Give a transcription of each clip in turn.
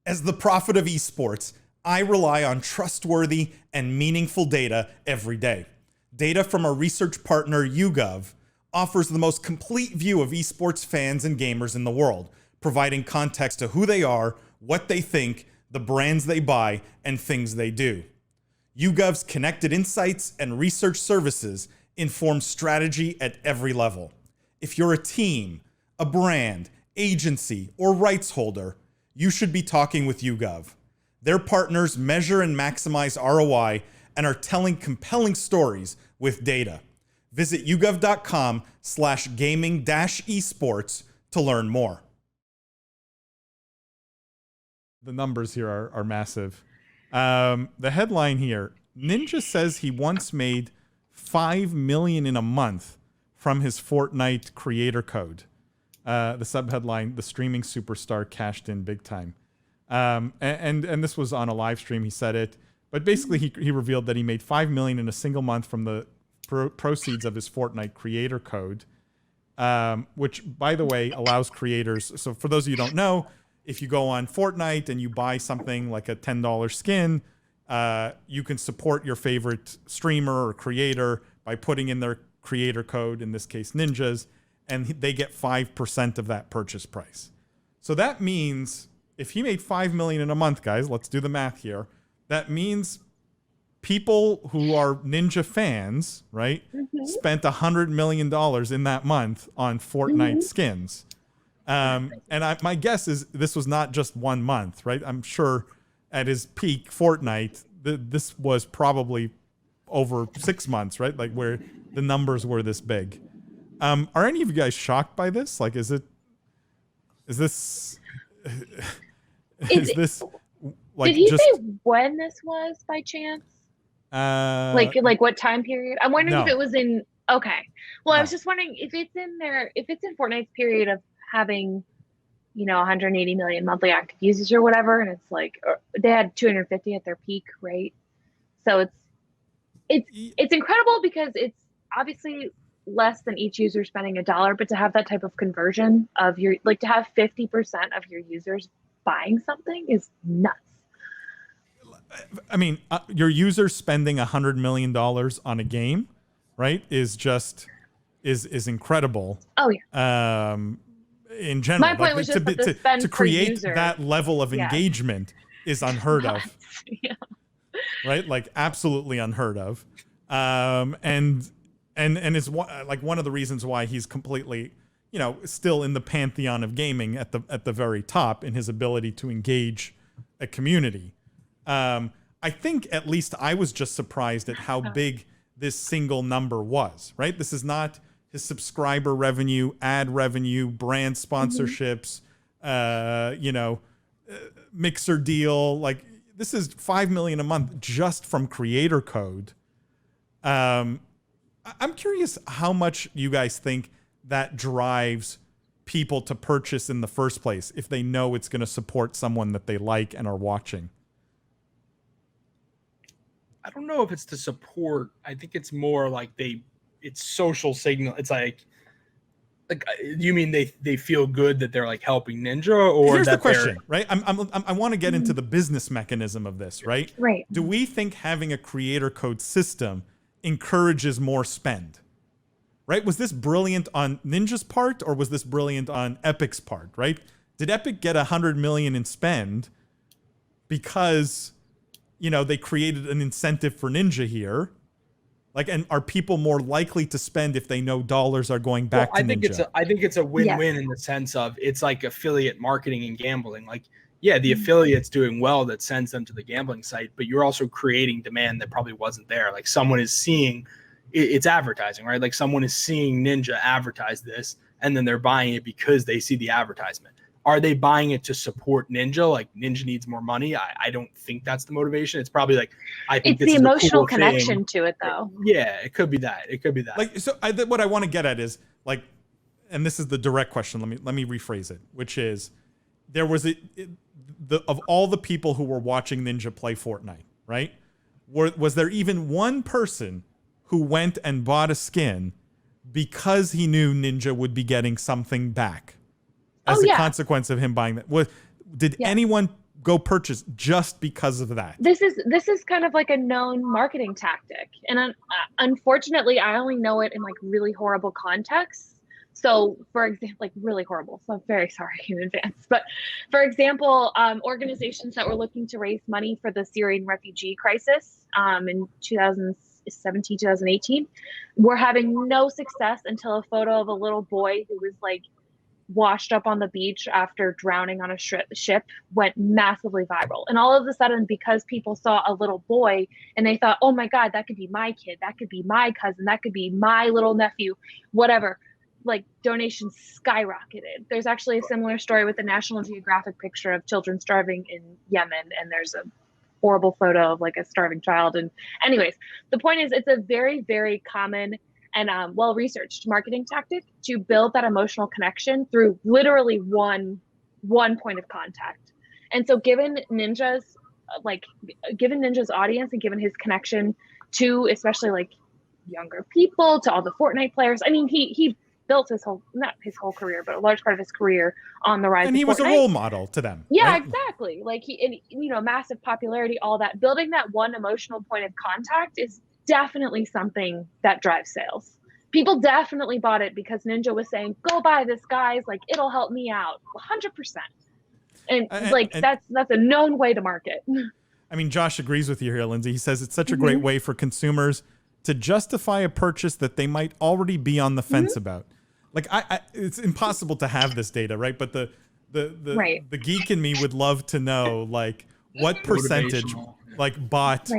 As the prophet of esports, I rely on trustworthy and meaningful data every day. Data from our research partner, YouGov, offers the most complete view of esports fans and gamers in the world, providing context to who they are, what they think, the brands they buy, and things they do. YouGov's connected insights and research services inform strategy at every level. If you're a team, a brand, agency, or rights holder, you should be talking with YouGov. Their partners measure and maximize ROI and are telling compelling stories with data. Visit yougov.com/gaming-esports to learn more. The numbers here are massive. The headline here, Ninja says he once made $5 million in a month from his Fortnite creator code. The subheadline, the streaming superstar cashed in big time. And this was on a live stream, he said it. But basically, he revealed that he made $5 million in a single month from the proceeds of his Fortnite creator code, which, by the way, allows creators. So for those of you who don't know, if you go on Fortnite and you buy something like a $10 skin, you can support your favorite streamer or creator by putting in their creator code, in this case Ninja's, and they get 5% of that purchase price. So that means if he made $5 million in a month, guys, let's do the math here. That means people who are Ninja fans, right, spent $100 million in that month on Fortnite skins. And my guess is this was not just 1 month, right? I'm sure at his peak Fortnite, this was probably over 6 months, right? Like where the numbers were this big. Are any of you guys shocked by this? Like, is this like, did he just, say when this was by chance? Like what time period? I'm wondering if it was in. Okay. Well, I was just wondering if it's in there, if it's in Fortnite's period of having, 180 million monthly active users or whatever, and it's like they had 250 at their peak, right? So it's incredible because it's obviously less than each user spending $1, but to have that type of conversion of to have 50% of your users buying something is nuts. I mean, your users spending $100 million on a game, right, is incredible. Oh yeah. In general, my point was just to create that level of engagement is unheard of. Yeah. Right, like absolutely unheard of. And it's one of the reasons why he's completely, still in the pantheon of gaming at the very top in his ability to engage a community. I think at least I was just surprised at how big this single number was, right? This is not his subscriber revenue, ad revenue, brand sponsorships, mixer deal. Like, this is $5 million a month just from creator code. I'm curious how much you guys think that drives people to purchase in the first place if they know it's going to support someone that they like and are watching. I don't know if it's to support. I think it's more like it's social signal. It's like you mean they feel good that they're like helping Ninja, or here's the question, right? I want to get into the business mechanism of this, right? Right. Do we think having a creator code system encourages more spend? Right? Was this brilliant on Ninja's part, or was this brilliant on Epic's part, right? Did Epic get $100 million in spend because, they created an incentive for Ninja here? Like, and are people more likely to spend if they know dollars are going back to Ninja? I think it's a win-win in the sense of it's like affiliate marketing and gambling. Like, yeah, the affiliate's doing well that sends them to the gambling site, but you're also creating demand that probably wasn't there. Like, someone is seeing it's advertising, right? Like, someone is seeing Ninja advertise this, and then they're buying it because they see the advertisement. Are they buying it to support Ninja? Like, Ninja needs more money. I don't think that's the motivation. It's probably like, I think it's the emotional connection to it, though. Yeah, it could be that. It could be that. Like, so what I want to get at is, like, and this is the direct question. Let me rephrase it, which is, there was of all the people who were watching Ninja play Fortnite, right? Was there even one person who went and bought a skin because he knew Ninja would be getting something back as a consequence of him buying that? Did anyone go purchase just because of that. This is kind of like a known marketing tactic, and unfortunately, I only know it in like really horrible contexts. So, for example, like really horrible. So I'm very sorry in advance. But for example, organizations that were looking to raise money for the Syrian refugee crisis in 2017, 2018, were having no success until a photo of a little boy who was like washed up on the beach after drowning on a ship went massively viral. And all of a sudden, because people saw a little boy and they thought, oh my God, that could be my kid, that could be my cousin, that could be my little nephew, whatever, like donations skyrocketed. There's actually a similar story with the National Geographic picture of children starving in Yemen, and there's a horrible photo of like a starving child. And anyways, the point is, it's a very, very common and well-researched marketing tactic to build that emotional connection through literally one point of contact. And so given Ninja's audience and given his connection to especially like younger people, to all the Fortnite players, I mean, he built not his whole career, but a large part of his career on the rise of Fortnite. And he was a role model to them. Yeah, right? Exactly. Like massive popularity, all that. Building that one emotional point of contact is definitely something that drives sales. People definitely bought it because Ninja was saying, go buy this, guys, like it'll help me out 100%. And that's a known way to market. I mean, Josh agrees with you here, Lindsay. He says it's such a great way for consumers to justify a purchase that they might already be on the fence about. Like it's impossible to have this data, right? But the geek in me would love to know like what percentage like bought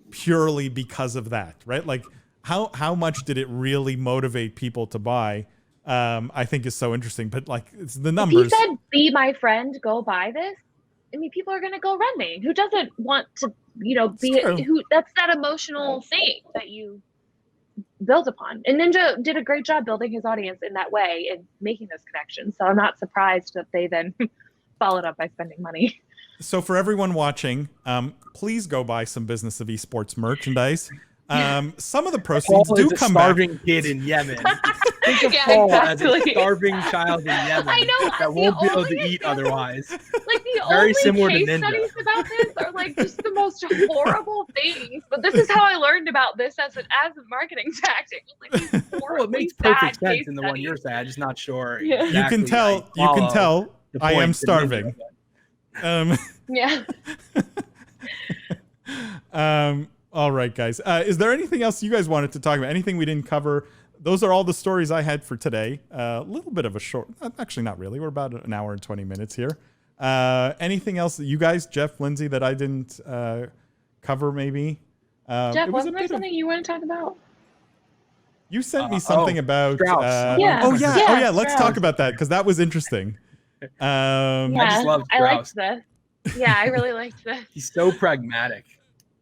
purely because of that, right? Like how much did it really motivate people to buy? I think is so interesting. But like it's the numbers. If he said, "Be my friend, go buy this," I mean, people are going to go running. Who doesn't want to, that's that emotional thing that you build upon. And Ninja did a great job building his audience in that way and making those connections. So I'm not surprised that they then followed up by spending money. So for everyone watching, please go buy some Business of Esports merchandise. Some of the proceeds do come back. Starving kid in Yemen. Think of Paul as a starving child in Yemen that won't be able to eat otherwise. Like the Very only similar to case Ninja. studies about this are like just the most horrible things. But this is how I learned about this as a marketing tactic. Like, well, it makes perfect sense in the one you're saying. I'm just not sure. Yeah. Exactly You can tell I am starving. Yeah. All right, guys. Is there anything else you guys wanted to talk about? Anything we didn't cover? Those are all the stories I had for today. A little bit of a short, actually not really. We're about an hour and 20 minutes here. Anything else that you guys, Jeff, Lindsay, that I didn't cover maybe? Jeff, wasn't there something you want to talk about? You sent me something about Strauss. Yeah. Let's talk about that because that was interesting. I just love Strauss. I liked this. Yeah, I really liked this. He's so pragmatic.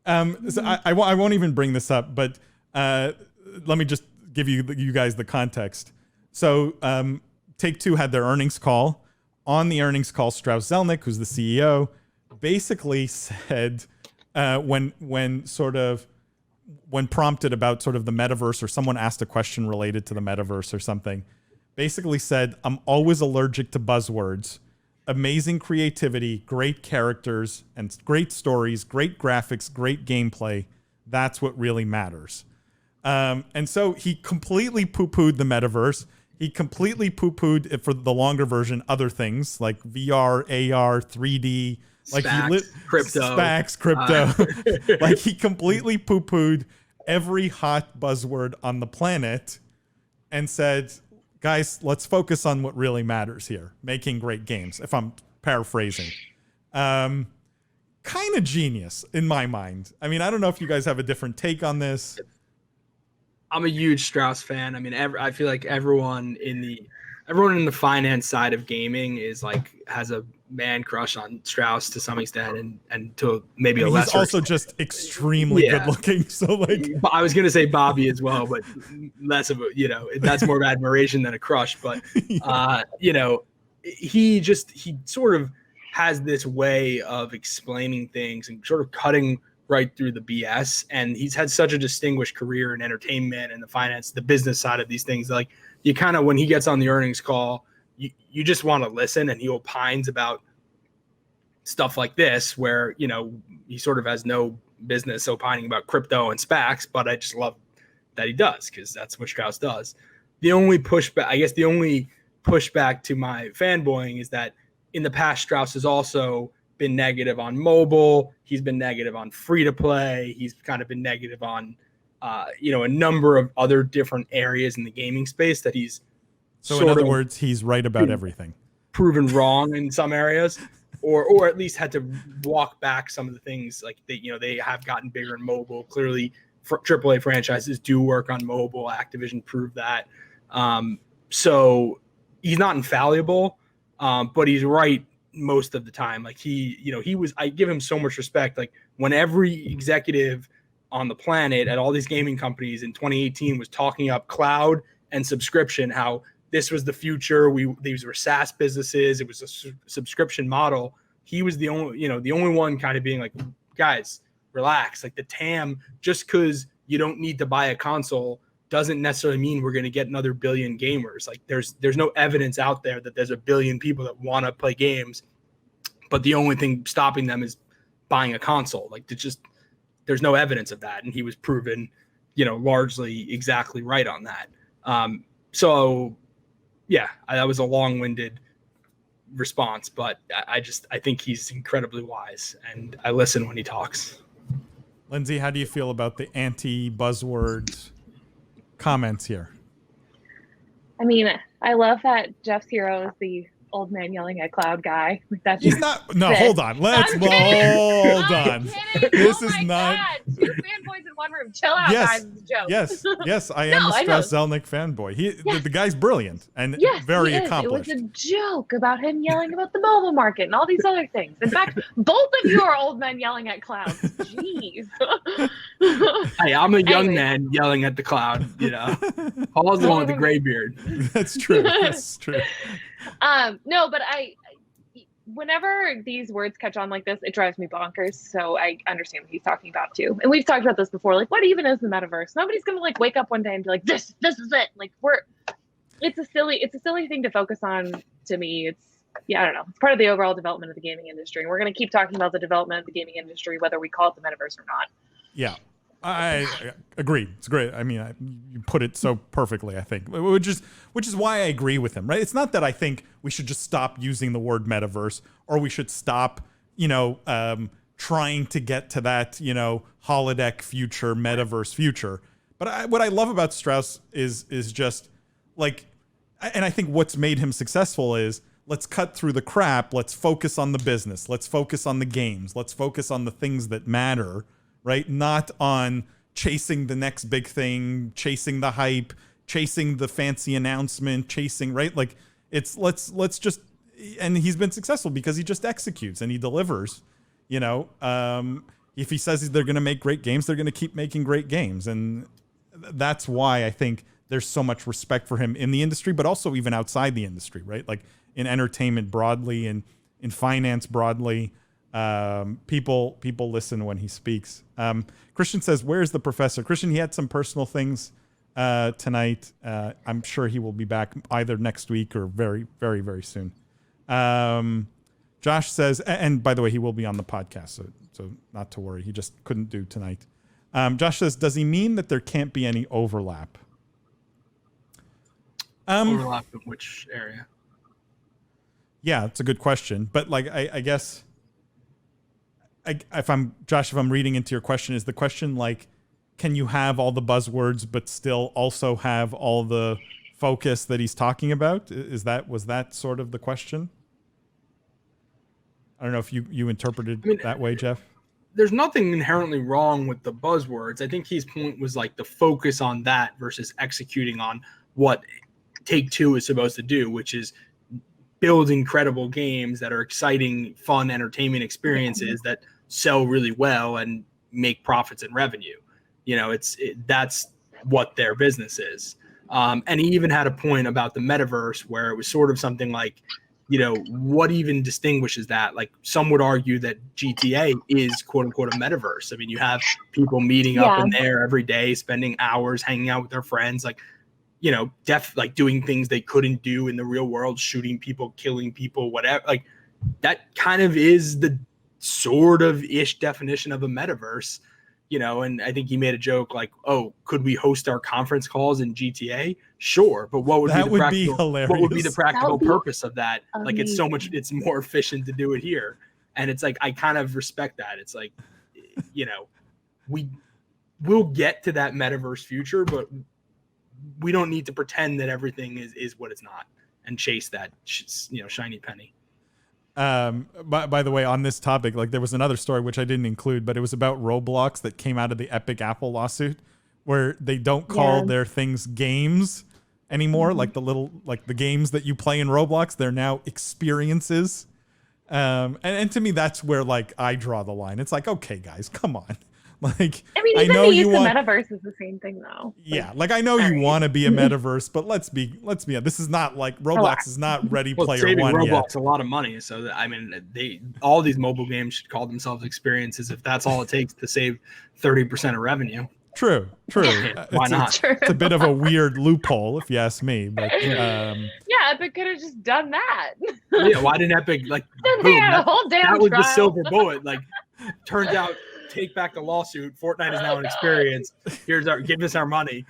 So I won't even bring this up, but let me just give you guys the context. So Take-Two had their earnings call. On the earnings call, Strauss Zelnick, who's the CEO, basically said when prompted about sort of the metaverse, or someone asked a question related to the metaverse or something, basically said, I'm always allergic to buzzwords. Amazing creativity, great characters, and great stories, great graphics, great gameplay. That's what really matters. And so he completely poo-pooed the metaverse. He completely poo-pooed, for the longer version, other things like VR, AR, 3D, like crypto. Like he completely poo-pooed every hot buzzword on the planet and said, guys, let's focus on what really matters here, making great games, if I'm paraphrasing. Kind of genius in my mind. I mean, I don't know if you guys have a different take on this. I'm a huge Strauss fan. I mean, I feel like everyone in the finance side of gaming has a man crush on Strauss to some extent, and to maybe a lesser extent. He's also just extremely good looking. So like, I was gonna say Bobby as well, but less of a that's more of admiration than a crush. But he sort of has this way of explaining things and sort of cutting right through the BS. And he's had such a distinguished career in entertainment and the finance, the business side of these things. Like you kind of, when he gets on the earnings call, you just want to listen, and he opines about stuff like this where, you know, he sort of has no business opining about crypto and SPACs, but I just love that he does, because that's what Strauss does. The only pushback to my fanboying is that in the past, Strauss has also been negative on mobile. He's been negative on free to play. He's kind of been negative on, you know, a number of other different areas in the gaming space that he's. So in other words, he's right about everything. Proven wrong in some areas, or at least had to walk back some of the things. Like they have gotten bigger in mobile. Clearly, AAA franchises do work on mobile. Activision proved that. So he's not infallible, but he's right most of the time. Like I give him so much respect. Like when every executive on the planet at all these gaming companies in 2018 was talking up cloud and subscription, how this was the future. These were SaaS businesses. It was a subscription model. He was the only one kind of being like, guys, relax. Like the TAM, just because you don't need to buy a console doesn't necessarily mean we're going to get another billion gamers. Like there's no evidence out there that there's a billion people that want to play games, but the only thing stopping them is buying a console. Like there's no evidence of that. And he was proven, you know, largely exactly right on that. So yeah, that was a long-winded response, but I think he's incredibly wise, and I listen when he talks. Lindsay, how do you feel about the anti-buzzword comments here? I mean, I love that Jeff's hero is the old man yelling at cloud guy. That's He's not. No, hold on. Let's hold on. This is not. God. 2 fanboys in one room. Chill out, guys. It's a joke. Yes. I am a Strauss Zelnick fanboy. The guy's brilliant and very accomplished. It was a joke about him yelling about the mobile market and all these other things. In fact, both of you are old men yelling at clouds. Jeez. Hey, I'm a young man yelling at the cloud. You know, Paul's the one with the gray beard. That's true. That's true. No, but whenever these words catch on like this, it drives me bonkers. So I understand what he's talking about too. And we've talked about this before. Like, what even is the metaverse? Nobody's gonna like wake up one day and be like, this is it. Like it's a silly thing to focus on. To me, I don't know. It's part of the overall development of the gaming industry. And we're gonna keep talking about the development of the gaming industry, whether we call it the metaverse or not. Yeah. I agree. It's great. I mean, you put it so perfectly, I think, which is why I agree with him, right? It's not that I think we should just stop using the word metaverse, or we should stop, trying to get to that, holodeck future, metaverse future. But what I love about Strauss is just like, and I think what's made him successful is, let's cut through the crap. Let's focus on the business. Let's focus on the games. Let's focus on the things that matter. Right? Not on chasing the next big thing, chasing the hype, chasing the fancy announcement, right? Like let's just, and he's been successful because he just executes and he delivers, if he says they're going to make great games, they're going to keep making great games. And that's why I think there's so much respect for him in the industry, but also even outside the industry, right? Like in entertainment broadly and in finance broadly. People listen when he speaks. Christian says, where's the professor? Christian, he had some personal things tonight. I'm sure he will be back either next week or very, very, very soon. Josh says, and by the way, he will be on the podcast, so not to worry. He just couldn't do tonight. Josh says, does he mean that there can't be any overlap? Overlap in which area? Yeah, it's a good question. But like, I guess... if I'm reading into your question, is the question like, can you have all the buzzwords but still also have all the focus that he's talking about? Was that sort of the question? I don't know if you interpreted it that way, Jeff. There's nothing inherently wrong with the buzzwords. I think his point was like the focus on that versus executing on what Take-Two is supposed to do, which is build incredible games that are exciting, fun entertainment experiences that sell really well and make profits and revenue. That's what their business is. And he even had a point about the metaverse where it was sort of something like, what even distinguishes that? Like some would argue that GTA is quote unquote a metaverse. I mean, you have people meeting up in there every day, spending hours hanging out with their friends, like, like doing things they couldn't do in the real world, shooting people, killing people, whatever. Like, that kind of is the sort of ish definition of a metaverse, and I think he made a joke like, oh, could we host our conference calls in GTA? Sure. But what would be the practical purpose of that? Amazing. Like, it's more efficient to do it here. And it's like, I kind of respect that. It's like, we'll get to that metaverse future, but we don't need to pretend that everything is what it's not and chase that, shiny penny. By the way, on this topic, like there was another story which I didn't include, but it was about Roblox that came out of the Epic Apple lawsuit, where they don't call their things games anymore. Like the games that you play in Roblox, they're now experiences. And to me, that's where like I draw the line. It's like, okay, guys, come on. Like, I mean, even the use of metaverse is the same thing, though. Yeah, like I know you want to be a metaverse, but let's be. This is not like Roblox is not Ready Player One Roblox yet. A lot of money, so I mean, all these mobile games should call themselves experiences if that's all it takes to save 30% of revenue. True. Why not? It's a bit of a weird loophole, if you ask me. But Epic could have just done that. Yeah, why didn't Epic boom, that was the silver bullet? Like, turns out. Take back the lawsuit. Fortnite is now an experience. Give us our money.